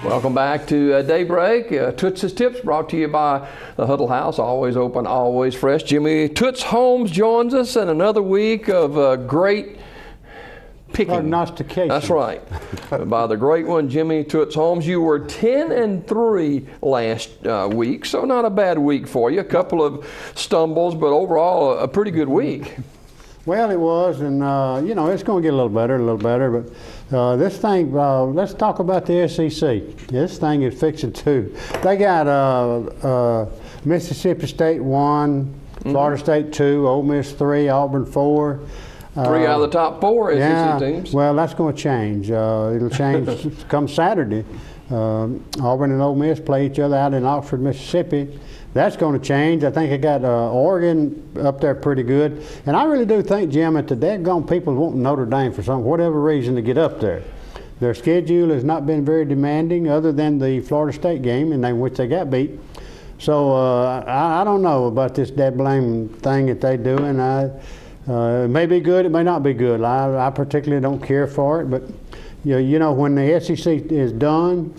Welcome back to Daybreak. Toots' Tips brought to you by the Huddle House. Always open, always fresh. Jimmy Toots Holmes joins us in another week of great picking. Prognostication. That's right. By the great one, Jimmy Toots Holmes. You were 10-3 last week, so not a bad week for you. A couple of stumbles, but overall a pretty good week. Well, it was, and you know, it's going to get a little better, but this thing, let's talk about the SEC. This thing is fixing to. They got Mississippi State 1, Florida State 2, Ole Miss 3, Auburn 4. 3 out of the top 4 SEC teams. Well, that's going to change. It'll change come Saturday. Auburn and Ole Miss play each other out in Oxford, Mississippi. That's going to change. I think it got Oregon up there pretty good. And I really do think, Jim, that the daggone people want Notre Dame for whatever reason to get up there. Their schedule has not been very demanding other than the Florida State game, in which they got beat. So I don't know about this dead blame thing that they do. And it may be good, it may not be good. I particularly don't care for it. But you know, when the SEC is done,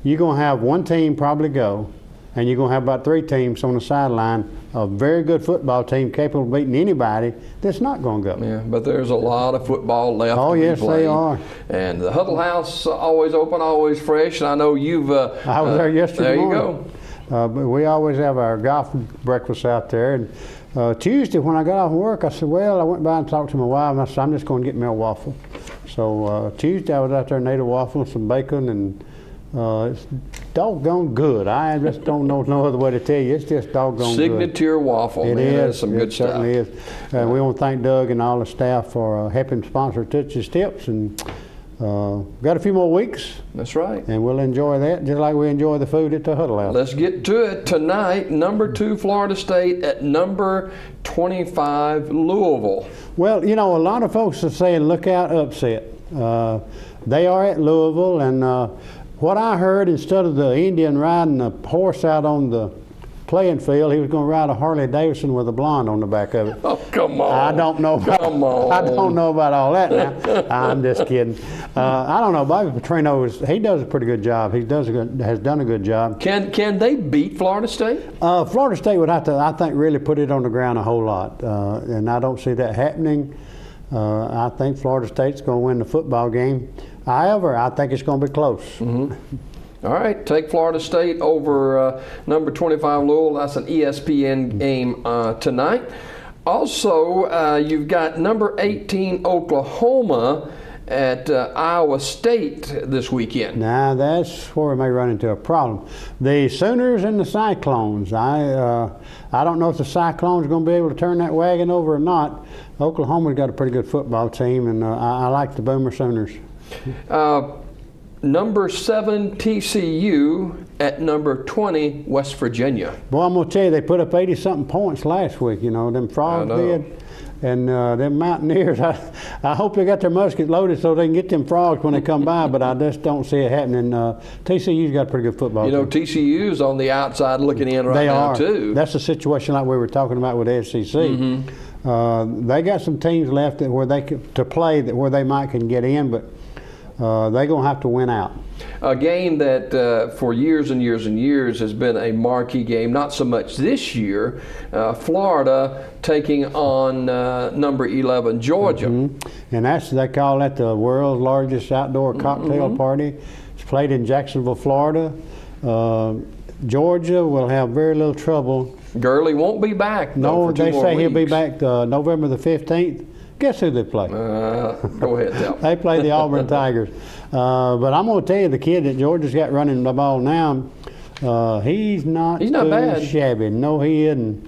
you're going to have one team probably go. And you're going to have about 3 teams on the sideline, a very good football team capable of beating anybody that's not going to go. Yeah, but there's a lot of football left. Oh, yes, they are. And the Huddle House, always open, always fresh. And I know you've... I was there yesterday morning. There you go. But we always have our golf breakfast out there. And Tuesday, when I got off work, I said, well, I went by and talked to my wife, and I said, I'm just going to get me a waffle. So Tuesday, I was out there and ate a waffle and some bacon, and it's doggone good. I just don't know no other way to tell you. It's just doggone Signature good. waffle. It man. is. Some good stuff. It certainly is. We want to thank Doug and all the staff for helping sponsor Toots' Tips. And got a few more weeks. That's right. And we'll enjoy that just like we enjoy the food at the Huddle House. Let's get to it tonight. Number 2 Florida State at number 25 Louisville. Well, you know, a lot of folks are saying look out upset. They are at Louisville, and what I heard, instead of the Indian riding a horse out on the playing field, he was going to ride a Harley Davidson with a blonde on the back of it. Oh, come on. I don't know. I don't know about all that now. I'm just kidding. I don't know. Bobby Petrino, he does a pretty good job. He has done a good job. Can they beat Florida State? Florida State would have to, I think, really put it on the ground a whole lot. And I don't see that happening. I think Florida State's going to win the football game. However, I think it's going to be close. All right, take Florida State over number 25 Louisville. That's an ESPN game tonight. Also, you've got number 18 Oklahoma at Iowa State this weekend. Now, that's where we may run into a problem. The Sooners and the Cyclones. I don't know if the Cyclones are going to be able to turn that wagon over or not. Oklahoma's got a pretty good football team, and I like the Boomer Sooners. Number 7 TCU at number 20 West Virginia. Boy, I'm going to tell you, they put up 80-something points last week, you know, them Frogs did. And them Mountaineers, I hope they got their muskets loaded so they can get them Frogs when they come by, but I just don't see it happening. TCU's got a pretty good football team. You know, TCU's on the outside looking in right now, too. That's a situation like we were talking about with the SEC. They got some teams left where they where they might can get in, but they're going to have to win out. A game that for years and years and years has been a marquee game, not so much this year. Florida taking on number 11 Georgia. And they call that the world's largest outdoor cocktail party. It's played in Jacksonville, Florida. Georgia will have very little trouble. Gurley won't be back. No, they say he'll be back November the 15th. Guess who they play? Go ahead, tell. They play the Auburn Tigers. But I'm going to tell you, the kid that Georgia's got running the ball now, he's not bad. Shabby. No, he isn't.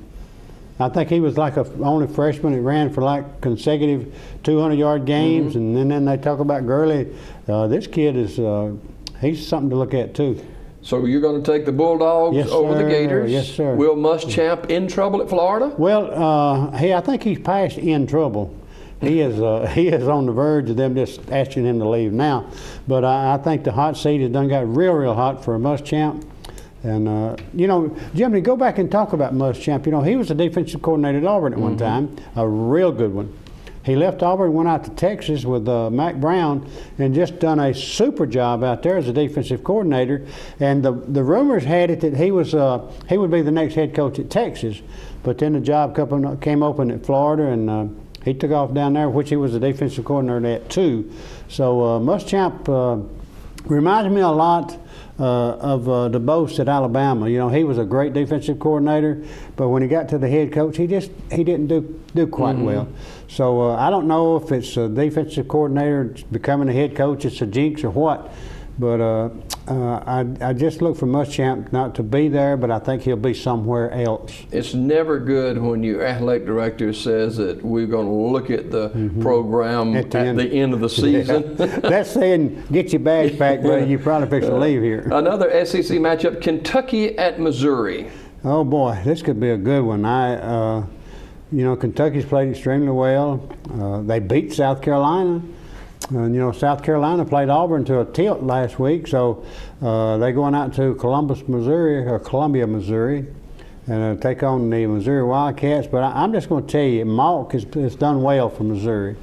I think he was like only freshman that ran for like consecutive 200-yard games, and then they talk about Gurley. This kid is he's something to look at too. So you're going to take the Bulldogs over the Gators? Yes, sir. Will Muschamp in trouble at Florida? Well, I think he's past in trouble. He is on the verge of them just asking him to leave now. But I think the hot seat has done got real hot for Muschamp. And, you know, Jimmy, go back and talk about Muschamp. You know, he was a defensive coordinator at Auburn at one time, a real good one. He left Auburn, went out to Texas with Mac Brown, and just done a super job out there as a defensive coordinator. And the rumors had it that he would be the next head coach at Texas, but then the job came open at Florida, and he took off down there, which he was the defensive coordinator at too. So Muschamp reminds me a lot of DeBose at Alabama. You know, he was a great defensive coordinator, but when he got to the head coach, he didn't do quite well. So I don't know if it's a defensive coordinator becoming a head coach, it's a jinx or what. But I just look for Muschamp not to be there, but I think he'll be somewhere else. It's never good when your athletic director says that we're going to look at the program at the end of the season. Yeah. That's saying, get your bags packed, buddy. You probably fix to leave here. Another SEC matchup, Kentucky at Missouri. Oh boy, this could be a good one. You know, Kentucky's played extremely well. They beat South Carolina. And, you know, South Carolina played Auburn to a tilt last week, so they're going out to Columbia, Missouri, and take on the Missouri Wildcats. But I'm just going to tell you, Malk has done well for Missouri.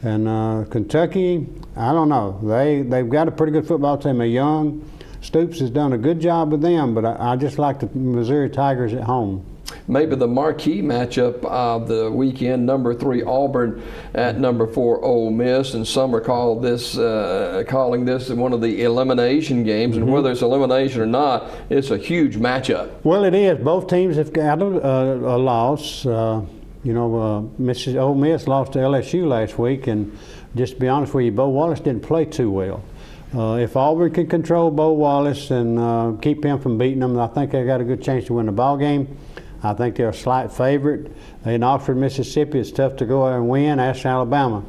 And Kentucky, I don't know. They've got a pretty good football team. They're young. Stoops has done a good job with them, but I just like the Missouri Tigers at home. Maybe the marquee matchup of the weekend, number 3 Auburn at number 4 Ole Miss, and some are calling this one of the elimination games, and whether it's elimination or not, it's a huge matchup. Well, it is. Both teams have got a loss. You know, Ole Miss lost to LSU last week, and just to be honest with you, Bo Wallace didn't play too well. If Auburn can control Bo Wallace and keep him from beating them, I think they got a good chance to win the ball game. I think they're a slight favorite. In Oxford, Mississippi, it's tough to go there and win. Ask Alabama.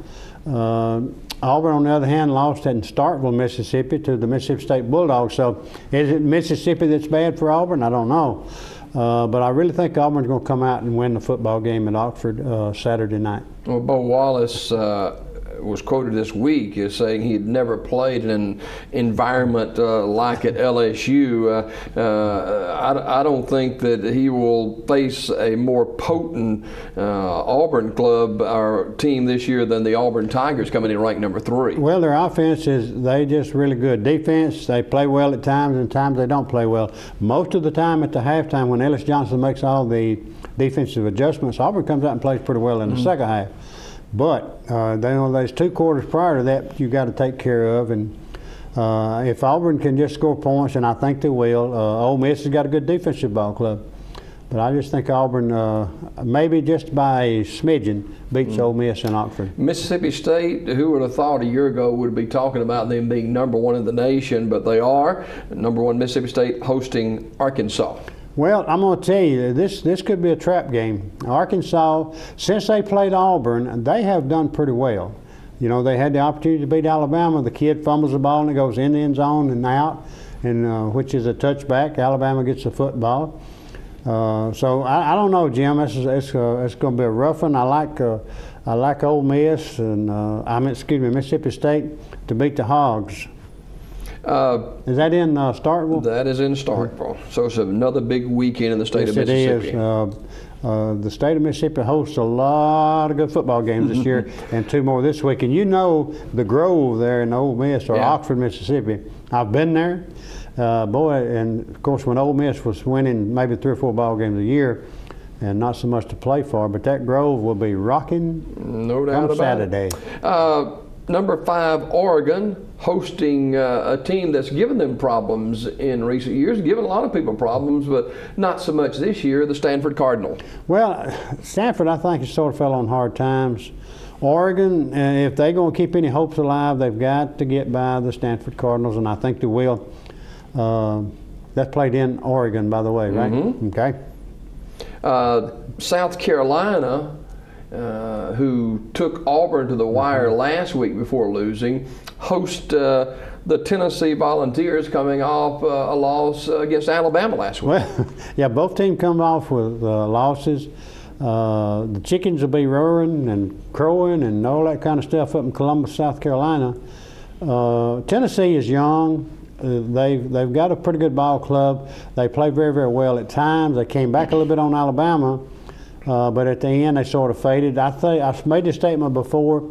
Auburn, on the other hand, lost in Starkville, Mississippi to the Mississippi State Bulldogs. So is it Mississippi that's bad for Auburn? I don't know. But I really think Auburn's going to come out and win the football game at Oxford Saturday night. Well, Bo Wallace was quoted this week as saying he had never played in an environment like at LSU. I don't think that he will face a more potent Auburn club or team this year than the Auburn Tigers, coming in ranked number 3. Well, their offense they just really good. Defense, they play well at times, and times they don't play well. Most of the time at the halftime, when Ellis Johnson makes all the defensive adjustments, Auburn comes out and plays pretty well in the second half. But there's 2 quarters prior to that you got to take care of, and if Auburn can just score points, and I think they will, Ole Miss has got a good defensive ball club, but I just think Auburn, maybe just by a smidgen, beats Ole Miss in Oxford. Mississippi State, who would have thought a year ago would be talking about them being number 1 in the nation, but they are. Number 1 Mississippi State hosting Arkansas. Well, I'm going to tell you, this could be a trap game. Arkansas, since they played Auburn, they have done pretty well. You know, they had the opportunity to beat Alabama. The kid fumbles the ball and it goes in the end zone and out, and which is a touchback. Alabama gets the football. So I don't know, Jim. It's going to be a rough one. I like Ole Miss and Mississippi State to beat the Hogs. Is that in Starkville? That is in Starkville. So it's another big weekend in the state of Mississippi. It is. The state of Mississippi hosts a lot of good football games this year, and 2 more this week. And you know the Grove there in Ole Miss, or Oxford, Mississippi. I've been there. Boy, and of course when Ole Miss was winning maybe 3 or 4 ball games a year, and not so much to play for, but that Grove will be rocking no doubt about Saturday. Number 5, Oregon, hosting a team that's given them problems in recent years, given a lot of people problems, but not so much this year, the Stanford Cardinal. Well, Stanford, I think, has sort of fell on hard times. Oregon, if they're going to keep any hopes alive, they've got to get by the Stanford Cardinals, and I think they will. That's played in Oregon, by the way, right? Okay. South Carolina, who took Auburn to the wire last week before losing, host the Tennessee Volunteers, coming off a loss against Alabama last week. Well, yeah, both teams come off with losses. The chickens will be roaring and crowing and all that kind of stuff up in Columbus, South Carolina. Tennessee is young. They've got a pretty good ball club. They play very, very well at times. They came back a little bit on Alabama. but at the end they sort of faded. I think I made this statement before.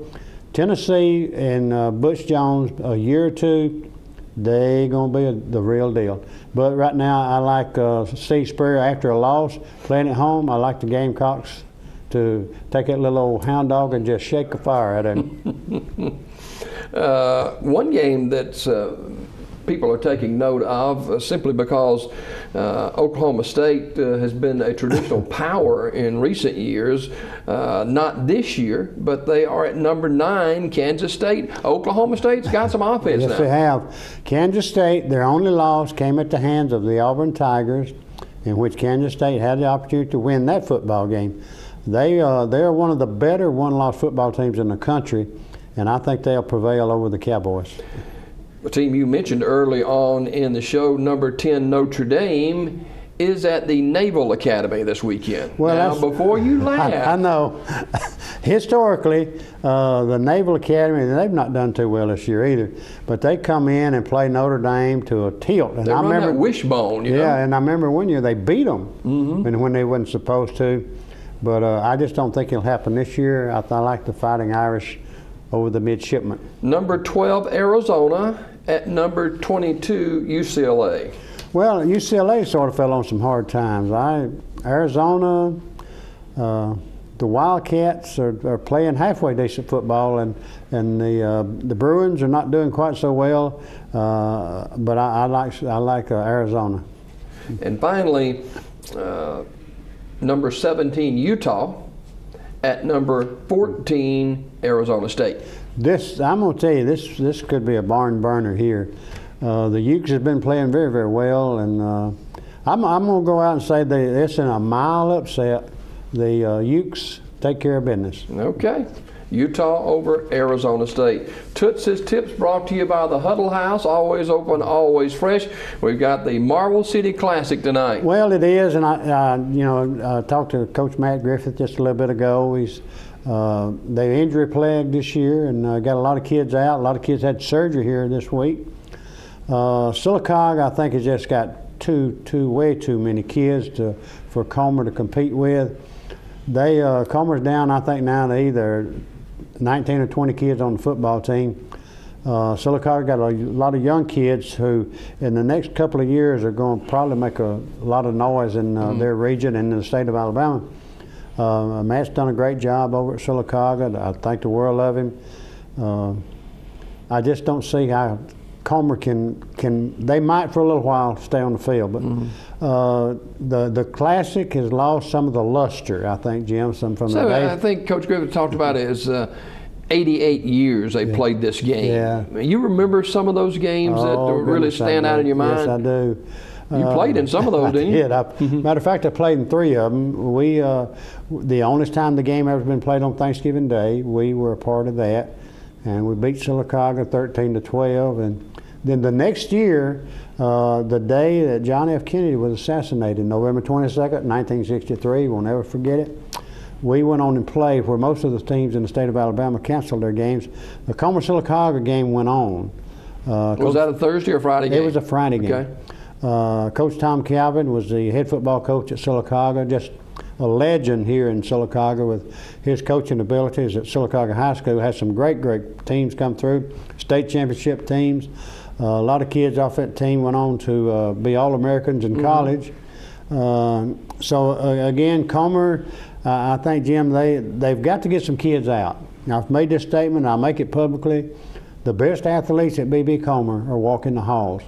Tennessee and Butch Jones, a year or two, they going to be the real deal. But right now, I like Steve Spurrier after a loss, playing at home. I like the Gamecocks to take that little old hound dog and just shake the fire out of him. One game that's people are taking note of simply because Oklahoma State has been a traditional power in recent years. Not this year, but they are at number 9, Kansas State. Oklahoma State's got some offense now. Yes, they have. Kansas State, their only loss came at the hands of the Auburn Tigers, in which Kansas State had the opportunity to win that football game. They're one of the better one-loss football teams in the country, and I think they'll prevail over the Cowboys. The team you mentioned early on in the show, number 10 Notre Dame, is at the Naval Academy this weekend. Well, now, before you laugh. I know. Historically, the Naval Academy, they've not done too well this year either, but they come in and play Notre Dame to a tilt. And they run that wishbone, you know? Yeah, and I remember one year they beat them when they wasn't supposed to. But I just don't think it'll happen this year. I like the Fighting Irish over the midshipmen. Number 12 Arizona at number 22 UCLA. Well, UCLA sort of fell on some hard times. Arizona, the Wildcats are playing halfway decent football, and the Bruins are not doing quite so well. But I like Arizona. And finally, number 17 Utah at number 14 Arizona State. I'm going to tell you, this could be a barn burner here. The Utes have been playing very, very well, and I'm going to go out and say that it's in a mile upset. The Utes take care of business. Okay. Utah over Arizona State. Toots' Tips brought to you by the Huddle House, always open, always fresh. We've got the Marble City Classic tonight. Well, it is, and I talked to Coach Matt Griffith just a little bit ago. They're injury plagued this year, and got a lot of kids out. A lot of kids had surgery here this week. Sylacauga, I think, has just got way too many kids for Comer to compete with. Comer's down, I think, now to either 19 or 20 kids on the football team. Sylacauga got a lot of young kids who, in the next couple of years, are going to probably make a lot of noise in their region and in the state of Alabama. Matt's done a great job over at Sylacauga. I think the world of him. I just don't see how Comer they might for a little while stay on the field, but the Classic has lost some of the luster, I think, Jim, from the days. I think Coach Griffith talked about it as 88 years they played this game. Yeah. You remember some of those games that really stand out in your mind? Yes, I do. You played in some of those, didn't you? I did. Matter of fact, I played in 3 of them. The only time the game ever been played on Thanksgiving Day, we were a part of that, and we beat Sylacauga 13-12. And then the next year, the day that John F. Kennedy was assassinated, November 22nd, 1963, we'll never forget it. We went on and played where most of the teams in the state of Alabama canceled their games. The Comer-Sylacauga game went on. Was that a Thursday or Friday game? It was a Friday game. Okay. Coach Tom Calvin was the head football coach at Sylacauga, just a legend here in Sylacauga with his coaching abilities at Sylacauga High School. Had some great teams come through, state championship teams. A lot of kids off that team went on to be All-Americans in college. Again, Comer, I think, Jim, they've got to get some kids out. Now, I've made this statement, I'll make it publicly. The best athletes at B.B. Comer are walking the halls.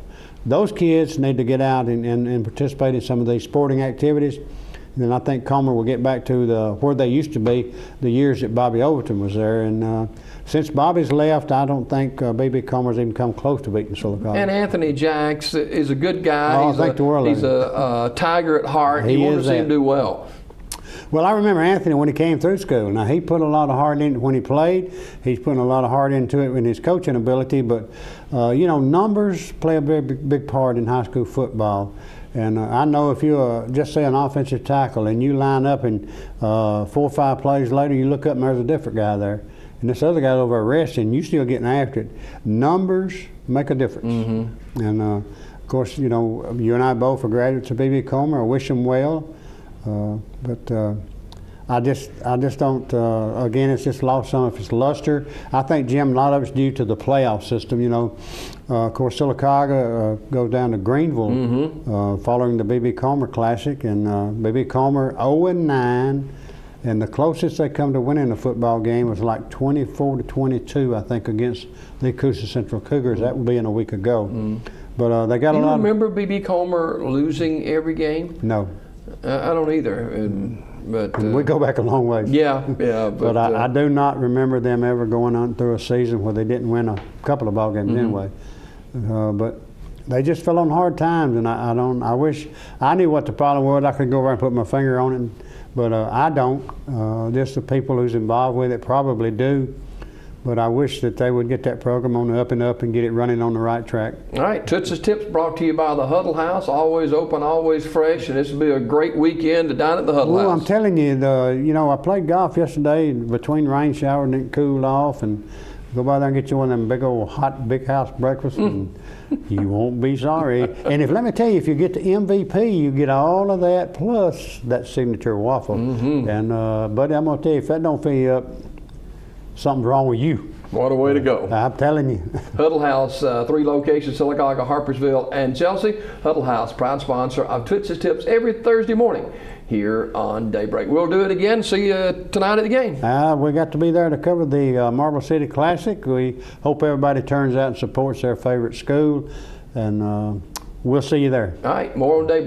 Those kids need to get out and participate in some of these sporting activities. And then I think Comer will get back to where they used to be the years that Bobby Overton was there. And since Bobby's left, I don't think B.B. Comer's even come close to beating Sylacauga. And Anthony Jacks is a good guy. Oh, I think the world of him. He's a tiger at heart. You want to see him do well. Well, I remember Anthony when he came through school. Now, he put a lot of heart in when he played. He's putting a lot of heart into it in his coaching ability. But, numbers play a very big part in high school football. And I know if you're just say an offensive tackle and you line up and 4 or 5 plays later, you look up and there's a different guy there. And this other guy's over arresting, you still getting after it. Numbers make a difference. And, of course, you and I both are graduates of B.B. Comer. I wish them well. But I just don't. Again, it's just lost some of its luster. I think, Jim, a lot of it's due to the playoff system. You know, of course, Sylacauga goes down to Greenville following the B.B. Comer Classic, and B.B. Comer 0-9. And the closest they come to winning a football game was like 24-22, I think, against the Coosa Central Cougars. That would be in a week ago. But they got a lot. You remember B.B. Comer losing every game? No. I don't either. But we go back a long way. Yeah. But I do not remember them ever going on through a season where they didn't win a couple of ball games anyway. But they just fell on hard times, and I wish I knew what the problem was. I could go over and put my finger on it. But I don't. Just the people who's involved with it probably do. But I wish that they would get that program on the up and up and get it running on the right track. All right, Toots' Tips brought to you by the Huddle House. Always open, always fresh, and this will be a great weekend to dine at the Huddle House. Well, I'm telling you, you know, I played golf yesterday between rain showers and it cooled off, and go by there and get you one of them big old hot big house breakfasts, and you won't be sorry. And let me tell you, if you get the MVP, you get all of that plus that signature waffle. And buddy, I'm gonna tell you, if that don't fill you up, something's wrong with you. What a way to go. I'm telling you. Huddle House, 3 locations, Sylacauga, Harpersville, and Chelsea. Huddle House, proud sponsor of Toots' Tips every Thursday morning here on Daybreak. We'll do it again. See you tonight at the game. We got to be there to cover the Marble City Classic. We hope everybody turns out and supports their favorite school, and we'll see you there. All right, more on Daybreak.